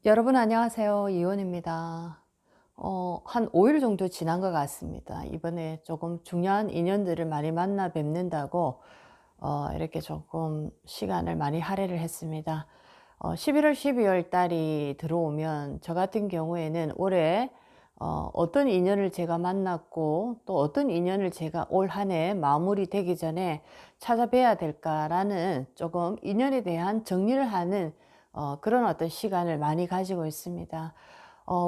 여러분 안녕하세요. 이원입니다. 한 5일 정도 지난 것 같습니다. 이번에 조금 중요한 인연들을 많이 만나 뵙는다고 이렇게 조금 시간을 많이 할애를 했습니다. 11월, 12월 달이 들어오면 저 같은 경우에는 올해 어떤 인연을 제가 만났고 또 어떤 인연을 제가 올 한 해 마무리되기 전에 찾아뵈야 될까라는 조금 인연에 대한 정리를 하는 그런 어떤 시간을 많이 가지고 있습니다.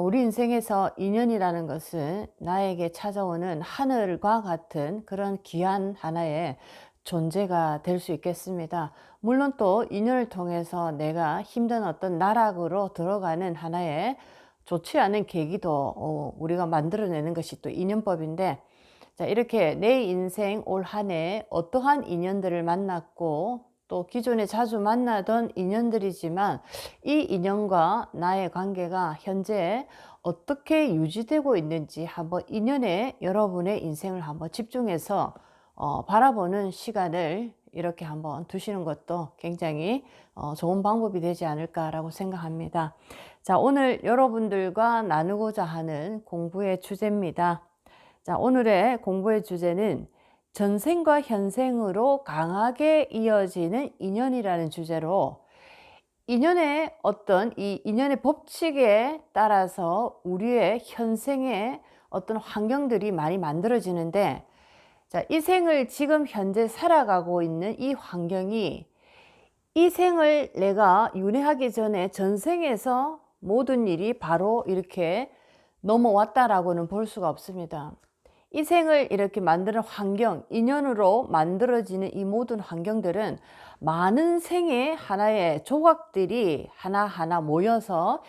우리 인생에서 인연이라는 것은 나에게 찾아오는 하늘과 같은 그런 귀한 하나의 존재가 될 수 있겠습니다. 물론 또 인연을 통해서 내가 힘든 어떤 나락으로 들어가는 하나의 좋지 않은 계기도 우리가 만들어내는 것이 또 인연법인데, 자, 이렇게 내 인생 올 한 해 어떠한 인연들을 만났고 또 기존에 자주 만나던 인연들이지만 이 인연과 나의 관계가 현재 어떻게 유지되고 있는지 한번 인연에 여러분의 인생을 한번 집중해서 바라보는 시간을 이렇게 한번 두시는 것도 굉장히 좋은 방법이 되지 않을까라고 생각합니다. 자, 오늘 여러분들과 나누고자 하는 공부의 주제입니다. 자, 오늘의 공부의 주제는 전생과 현생으로 강하게 이어지는 인연이라는 주제로, 인연의 어떤 이 인연의 법칙에 따라서 우리의 현생의 어떤 환경들이 많이 만들어지는데, 자, 이 생을 지금 현재 살아가고 있는 이 환경이 이 생을 내가 윤회하기 전에 전생에서 모든 일이 바로 이렇게 넘어왔다라고는 볼 수가 없습니다. 이 생을 이렇게 만드는 환경, 인연으로 만들어지는 이 모든 환경들은 많은 생의 하나의 조각들이 하나하나 모여서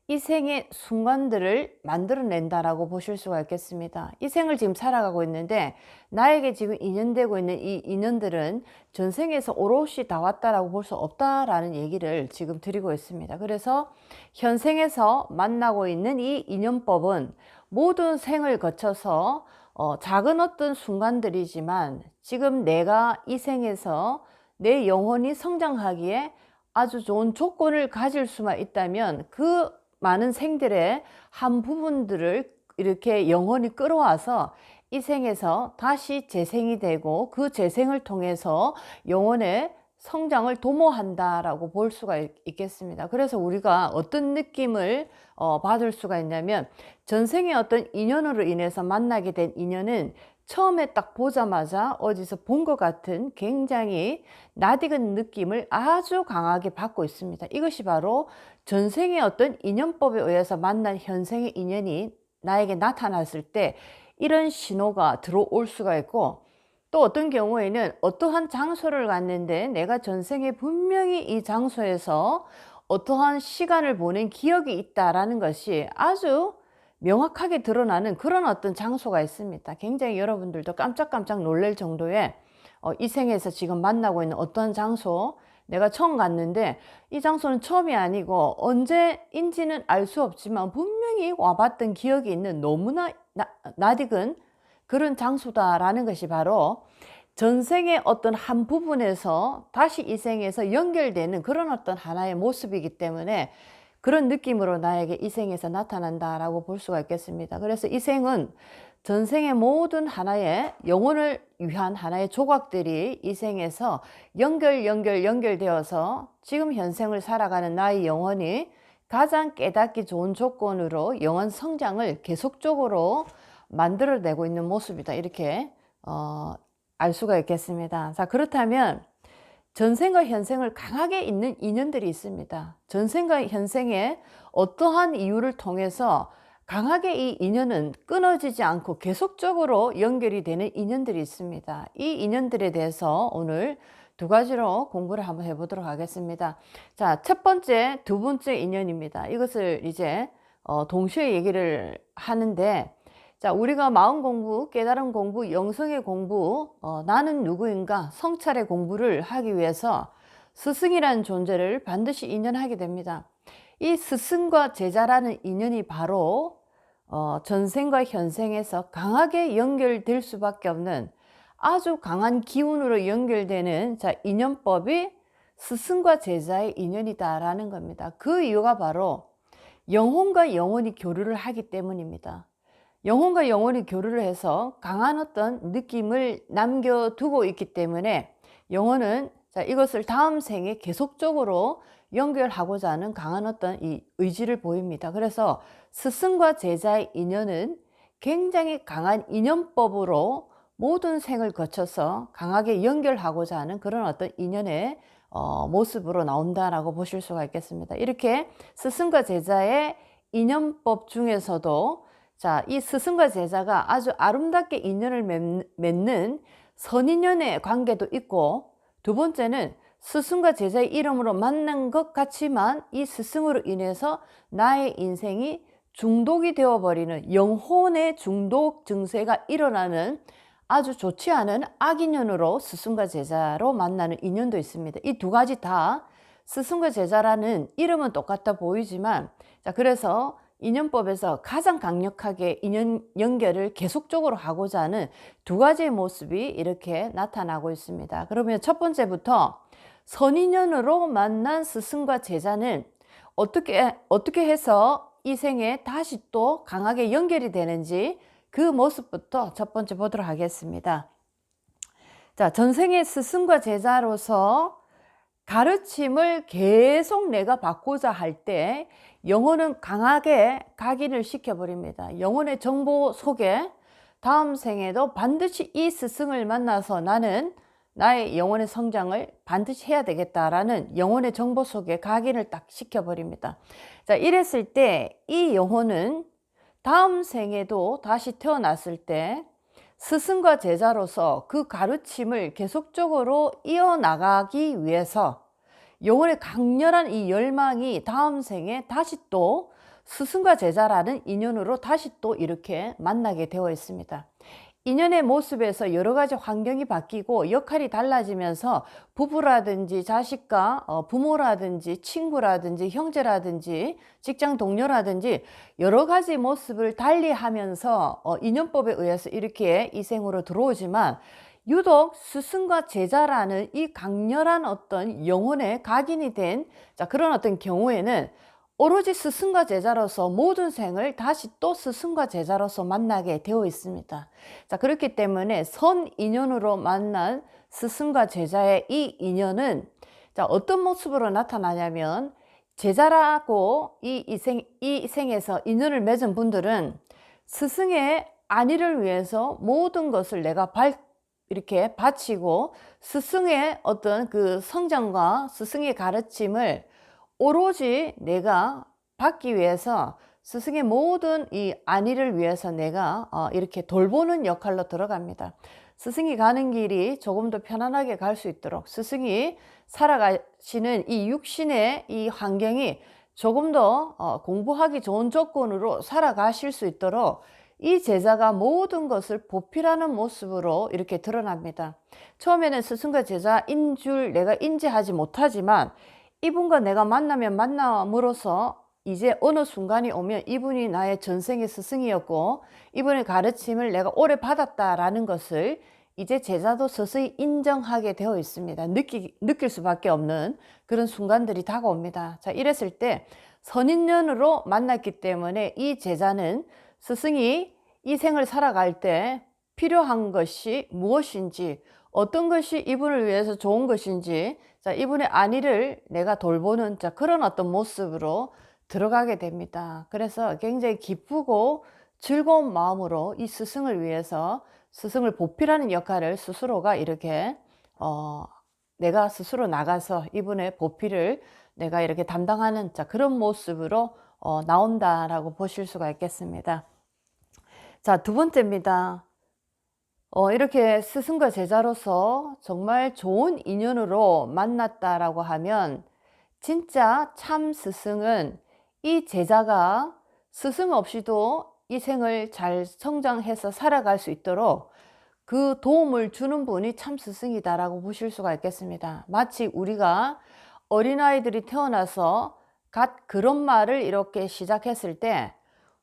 이 생의 순간들을 만들어낸다라고 보실 수가 있겠습니다. 이 생을 지금 살아가고 있는데 나에게 지금 인연되고 있는 이 인연들은 전생에서 오롯이 다 왔다라고 볼 수 없다라는 얘기를 지금 드리고 있습니다. 그래서 현생에서 만나고 있는 이 인연법은 모든 생을 거쳐서 작은 어떤 순간들이지만 지금 내가 이 생에서 내 영혼이 성장하기에 아주 좋은 조건을 가질 수만 있다면 그 많은 생들의 한 부분들을 이렇게 영혼이 끌어와서 이 생에서 다시 재생이 되고 그 재생을 통해서 영혼의 성장을 도모한다라고 볼 수가 있겠습니다. 그래서 우리가 어떤 느낌을 받을 수가 있냐면, 전생의 어떤 인연으로 인해서 만나게 된 인연은 처음에 딱 보자마자 어디서 본 것 같은 굉장히 낯익은 느낌을 아주 강하게 받고 있습니다. 이것이 바로 전생의 어떤 인연법에 의해서 만난 현생의 인연이 나에게 나타났을 때 이런 신호가 들어올 수가 있고, 또 어떤 경우에는 어떠한 장소를 갔는데 내가 전생에 분명히 이 장소에서 어떠한 시간을 보낸 기억이 있다라는 것이 아주 명확하게 드러나는 그런 어떤 장소가 있습니다. 굉장히 여러분들도 깜짝깜짝 놀랄 정도의 이 생에서 지금 만나고 있는 어떤 장소, 내가 처음 갔는데 이 장소는 처음이 아니고 언제인지는 알 수 없지만 분명히 와봤던 기억이 있는 너무나 낯익은 그런 장소다라는 것이 바로 전생의 어떤 한 부분에서 다시 이 생에서 연결되는 그런 어떤 하나의 모습이기 때문에 그런 느낌으로 나에게 이 생에서 나타난다라고 볼 수가 있겠습니다. 그래서 이 생은 전생의 모든 하나의 영혼을 위한 하나의 조각들이 이 생에서 연결되어서 지금 현생을 살아가는 나의 영혼이 가장 깨닫기 좋은 조건으로 영혼 성장을 계속적으로 만들어내고 있는 모습이다. 이렇게 알 수가 있겠습니다. 자, 그렇다면 전생과 현생을 강하게 잇는 인연들이 있습니다. 전생과 현생의 어떠한 이유를 통해서 강하게 이 인연은 끊어지지 않고 계속적으로 연결이 되는 인연들이 있습니다. 이 인연들에 대해서 오늘 두 가지로 공부를 한번 해보도록 하겠습니다. 자, 첫 번째, 두 번째 인연입니다. 이것을 이제 동시에 얘기를 하는데, 자, 우리가 마음 공부, 깨달음 공부, 영성의 공부, 나는 누구인가, 성찰의 공부를 하기 위해서 스승이라는 존재를 반드시 인연하게 됩니다. 이 스승과 제자라는 인연이 바로 전생과 현생에서 강하게 연결될 수밖에 없는 아주 강한 기운으로 연결되는, 자, 인연법이 스승과 제자의 인연이다라는 겁니다. 그 이유가 바로 영혼과 영혼이 교류를 하기 때문입니다. 영혼과 영혼이 교류를 해서 강한 어떤 느낌을 남겨두고 있기 때문에 영혼은 이것을 다음 생에 계속적으로 연결하고자 하는 강한 어떤 이 의지를 보입니다. 그래서 스승과 제자의 인연은 굉장히 강한 인연법으로 모든 생을 거쳐서 강하게 연결하고자 하는 그런 어떤 인연의 모습으로 나온다라고 보실 수가 있겠습니다. 이렇게 스승과 제자의 인연법 중에서도 이 스승과 제자가 아주 아름답게 인연을 맺는 선인연의 관계도 있고, 두 번째는 스승과 제자의 이름으로 만난 것 같지만 이 스승으로 인해서 나의 인생이 중독이 되어버리는 영혼의 중독 증세가 일어나는 아주 좋지 않은 악인연으로 스승과 제자로 만나는 인연도 있습니다. 이 두 가지 다 스승과 제자라는 이름은 똑같아 보이지만, 그래서 인연법에서 가장 강력하게 인연 연결을 계속적으로 하고자 하는 두 가지의 모습이 이렇게 나타나고 있습니다. 그러면 첫 번째부터 선인연으로 만난 스승과 제자는 어떻게 해서 이 생에 다시 또 강하게 연결이 되는지 그 모습부터 첫 번째 보도록 하겠습니다. 전생의 스승과 제자로서 가르침을 계속 내가 받고자 할 때 영혼은 강하게 각인을 시켜버립니다. 영혼의 정보 속에 다음 생에도 반드시 이 스승을 만나서 나는 나의 영혼의 성장을 반드시 해야 되겠다라는 영혼의 정보 속에 각인을 딱 시켜버립니다. 이랬을 때 이 영혼은 다음 생에도 다시 태어났을 때 스승과 제자로서 그 가르침을 계속적으로 이어나가기 위해서 영혼의 강렬한 이 열망이 다음 생에 다시 또 스승과 제자라는 인연으로 다시 또 이렇게 만나게 되어 있습니다. 인연의 모습에서 여러 가지 환경이 바뀌고 역할이 달라지면서 부부라든지 자식과 부모라든지 친구라든지 형제라든지 직장 동료라든지 여러 가지 모습을 달리하면서 인연법에 의해서 이렇게 이 생으로 들어오지만, 유독 스승과 제자라는 이 강렬한 어떤 영혼의 각인이 된 그런 어떤 경우에는 오로지 스승과 제자로서 모든 생을 다시 또 스승과 제자로서 만나게 되어 있습니다. 그렇기 때문에 선인연으로 만난 스승과 제자의 이 인연은 어떤 모습으로 나타나냐면, 제자라고 이 생에서 인연을 맺은 분들은 스승의 안위를 위해서 모든 것을 내가 이렇게 바치고 스승의 어떤 그 성장과 스승의 가르침을 오로지 내가 받기 위해서 스승의 모든 이 안위를 위해서 내가 이렇게 돌보는 역할로 들어갑니다. 스승이 가는 길이 조금 더 편안하게 갈 수 있도록, 스승이 살아가시는 이 육신의 이 환경이 조금 더 공부하기 좋은 조건으로 살아가실 수 있도록 이 제자가 모든 것을 보필하는 모습으로 이렇게 드러납니다. 처음에는 스승과 제자인 줄 내가 인지하지 못하지만 이분과 내가 만나면 만남으로써 이제 어느 순간이 오면 이분이 나의 전생의 스승이었고 이분의 가르침을 내가 오래 받았다라는 것을 이제 제자도 서서히 인정하게 되어 있습니다. 느낄 수밖에 없는 그런 순간들이 다가옵니다. 이랬을 때 선인연으로 만났기 때문에 이 제자는 스승이 이 생을 살아갈 때 필요한 것이 무엇인지, 어떤 것이 이분을 위해서 좋은 것인지 이분의 안위를 내가 돌보는 그런 어떤 모습으로 들어가게 됩니다. 그래서 굉장히 기쁘고 즐거운 마음으로 이 스승을 위해서 스승을 보필하는 역할을 스스로가 이렇게 내가 스스로 나가서 이분의 보필을 내가 이렇게 담당하는 그런 모습으로 나온다라고 보실 수가 있겠습니다. 두 번째입니다. 이렇게 스승과 제자로서 정말 좋은 인연으로 만났다라고 하면 진짜 참 스승은 이 제자가 스승 없이도 이 생을 잘 성장해서 살아갈 수 있도록 그 도움을 주는 분이 참 스승이다라고 보실 수가 있겠습니다. 마치 우리가 어린아이들이 태어나서 갓 걸음마를 이렇게 시작했을 때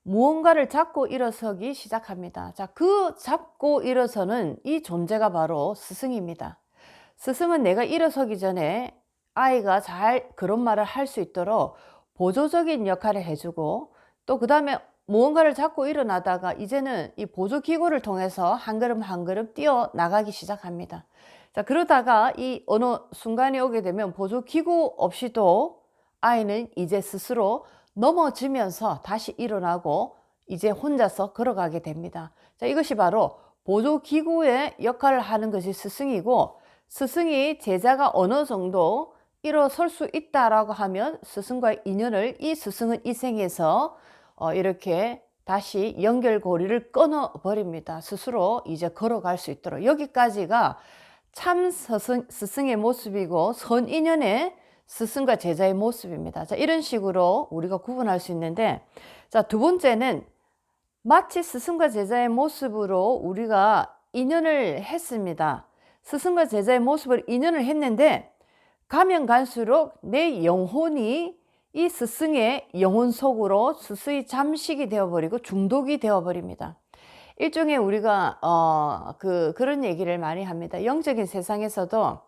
무언가를 잡고 일어서기 시작합니다. 그 잡고 일어서는 이 존재가 바로 스승입니다. 스승은 내가 일어서기 전에 아이가 잘 걸음마를 할 수 있도록 보조적인 역할을 해주고, 또 그 다음에 무언가를 잡고 일어나다가 이제는 이 보조기구를 통해서 한 걸음 한 걸음 뛰어 나가기 시작합니다. 자, 그러다가 이 어느 순간이 오게 되면 보조기구 없이도 아이는 이제 스스로 넘어지면서 다시 일어나고 이제 혼자서 걸어가게 됩니다. 자, 이것이 바로 보조기구의 역할을 하는 것이 스승이고, 스승이 제자가 어느 정도 일어설 수 있다라고 하면 스승과의 인연을 이 스승은 이 생에서 이렇게 다시 연결고리를 끊어 버립니다. 스스로 이제 걸어갈 수 있도록. 여기까지가 참 스승의 모습이고 선인연의 스승과 제자의 모습입니다. 자, 이런 식으로 우리가 구분할 수 있는데, 자, 두 번째는 마치 스승과 제자의 모습으로 우리가 인연을 했습니다. 스승과 제자의 모습으로 인연을 했는데 가면 갈수록 내 영혼이 이 스승의 영혼 속으로 스스의 잠식이 되어버리고 중독이 되어버립니다. 일종의 우리가 그런 얘기를 많이 합니다. 영적인 세상에서도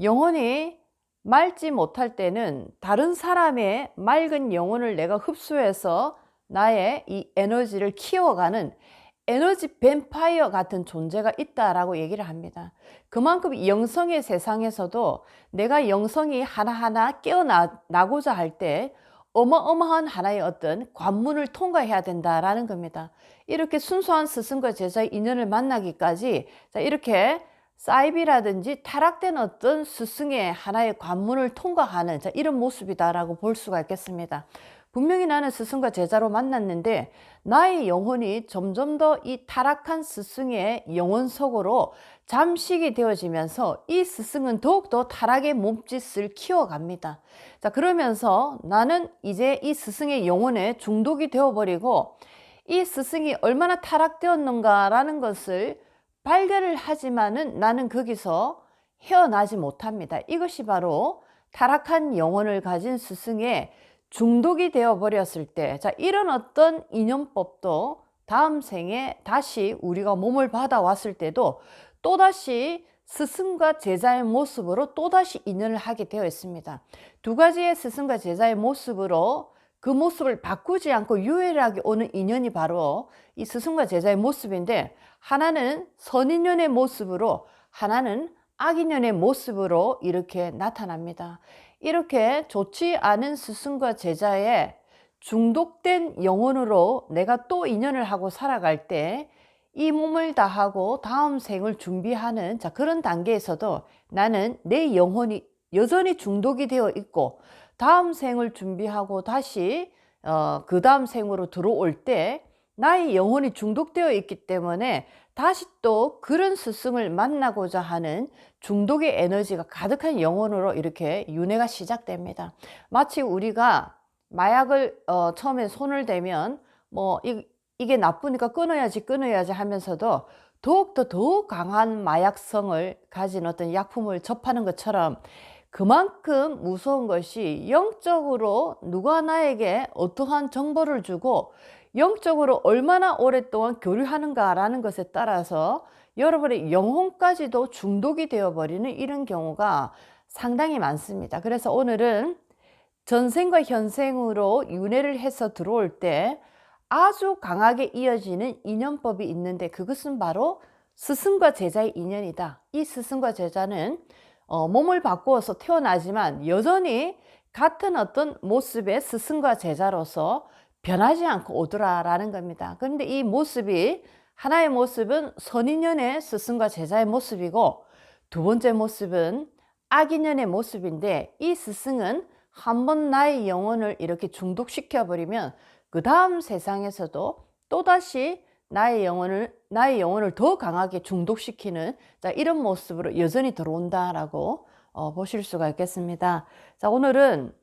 영혼이 맑지 못할 때는 다른 사람의 맑은 영혼을 내가 흡수해서 나의 이 에너지를 키워가는 에너지 뱀파이어 같은 존재가 있다라고 얘기를 합니다. 그만큼 영성의 세상에서도 내가 영성이 하나하나 깨어나고자 할 때 어마어마한 하나의 어떤 관문을 통과해야 된다라는 겁니다. 이렇게 순수한 스승과 제자의 인연을 만나기까지, 자, 이렇게 사이비라든지 타락된 어떤 스승의 하나의 관문을 통과하는, 자, 이런 모습이다라고 볼 수가 있겠습니다. 분명히 나는 스승과 제자로 만났는데 나의 영혼이 점점 더 이 타락한 스승의 영혼 속으로 잠식이 되어지면서 이 스승은 더욱더 타락의 몸짓을 키워갑니다. 자, 그러면서 나는 이제 이 스승의 영혼에 중독이 되어버리고 이 스승이 얼마나 타락되었는가라는 것을 발견을 하지만은 나는 거기서 헤어나지 못합니다. 이것이 바로 타락한 영혼을 가진 스승의 중독이 되어 버렸을 때, 자, 이런 어떤 인연법도 다음 생에 다시 우리가 몸을 받아왔을 때도 또다시 스승과 제자의 모습으로 또다시 인연을 하게 되어 있습니다. 두 가지의 스승과 제자의 모습으로 그 모습을 바꾸지 않고 유일하게 오는 인연이 바로 이 스승과 제자의 모습인데, 하나는 선인연의 모습으로, 하나는 악인연의 모습으로 이렇게 나타납니다. 이렇게 좋지 않은 스승과 제자의 중독된 영혼으로 내가 또 인연을 하고 살아갈 때 이 몸을 다하고 다음 생을 준비하는, 자, 그런 단계에서도 나는 내 영혼이 여전히 중독이 되어 있고 다음 생을 준비하고 다시 그 다음 생으로 들어올 때 나의 영혼이 중독되어 있기 때문에 다시 또 그런 스승을 만나고자 하는 중독의 에너지가 가득한 영혼으로 이렇게 윤회가 시작됩니다. 마치 우리가 마약을 처음에 손을 대면 이게 나쁘니까 끊어야지 하면서도 더욱 강한 마약성을 가진 어떤 약품을 접하는 것처럼, 그만큼 무서운 것이 영적으로 누가 나에게 어떠한 정보를 주고 영적으로 얼마나 오랫동안 교류하는가라는 것에 따라서 여러분의 영혼까지도 중독이 되어버리는 이런 경우가 상당히 많습니다. 그래서 오늘은 전생과 현생으로 윤회를 해서 들어올 때 아주 강하게 이어지는 인연법이 있는데, 그것은 바로 스승과 제자의 인연이다. 이 스승과 제자는 몸을 바꾸어서 태어나지만 여전히 같은 어떤 모습의 스승과 제자로서 변하지 않고 오더라라는 겁니다. 그런데 이 모습이, 하나의 모습은 선인연의 스승과 제자의 모습이고 두 번째 모습은 악인연의 모습인데, 이 스승은 한번 나의 영혼을 이렇게 중독시켜 버리면 그 다음 세상에서도 또다시 나의 영혼을 더 강하게 중독시키는, 자, 이런 모습으로 여전히 들어온다라고 보실 수가 있겠습니다. 자, 오늘은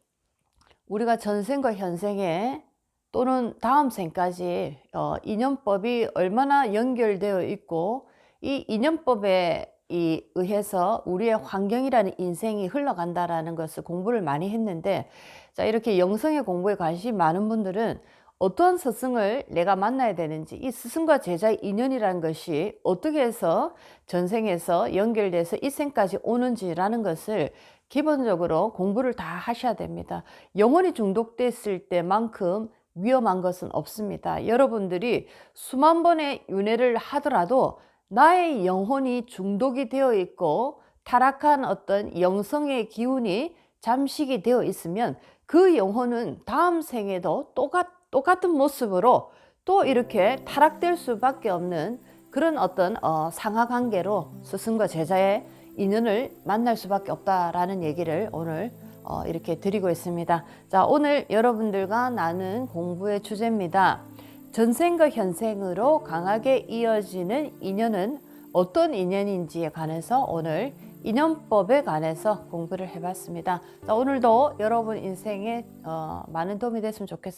우리가 전생과 현생에 또는 다음 생까지 인연법이 얼마나 연결되어 있고 이 인연법에 의해서 우리의 환경이라는 인생이 흘러간다라는 것을 공부를 많이 했는데, 자, 이렇게 영성의 공부에 관심이 많은 분들은 어떤 스승을 내가 만나야 되는지, 이 스승과 제자의 인연이라는 것이 어떻게 해서 전생에서 연결돼서 이 생까지 오는지라는 것을 기본적으로 공부를 다 하셔야 됩니다. 영혼이 중독됐을 때만큼 위험한 것은 없습니다. 여러분들이 수만 번의 윤회를 하더라도 나의 영혼이 중독이 되어 있고 타락한 어떤 영성의 기운이 잠식이 되어 있으면 그 영혼은 다음 생에도 똑같은 모습으로 또 이렇게 타락될 수밖에 없는 그런 어떤 상하관계로 스승과 제자의 인연을 만날 수밖에 없다라는 얘기를 오늘 이렇게 드리고 있습니다. 자, 오늘 여러분들과 나눈 공부의 주제입니다. 전생과 현생으로 강하게 이어지는 인연은 어떤 인연인지에 관해서 오늘 인연법에 관해서 공부를 해봤습니다. 자, 오늘도 여러분 인생에 많은 도움이 됐으면 좋겠습니다.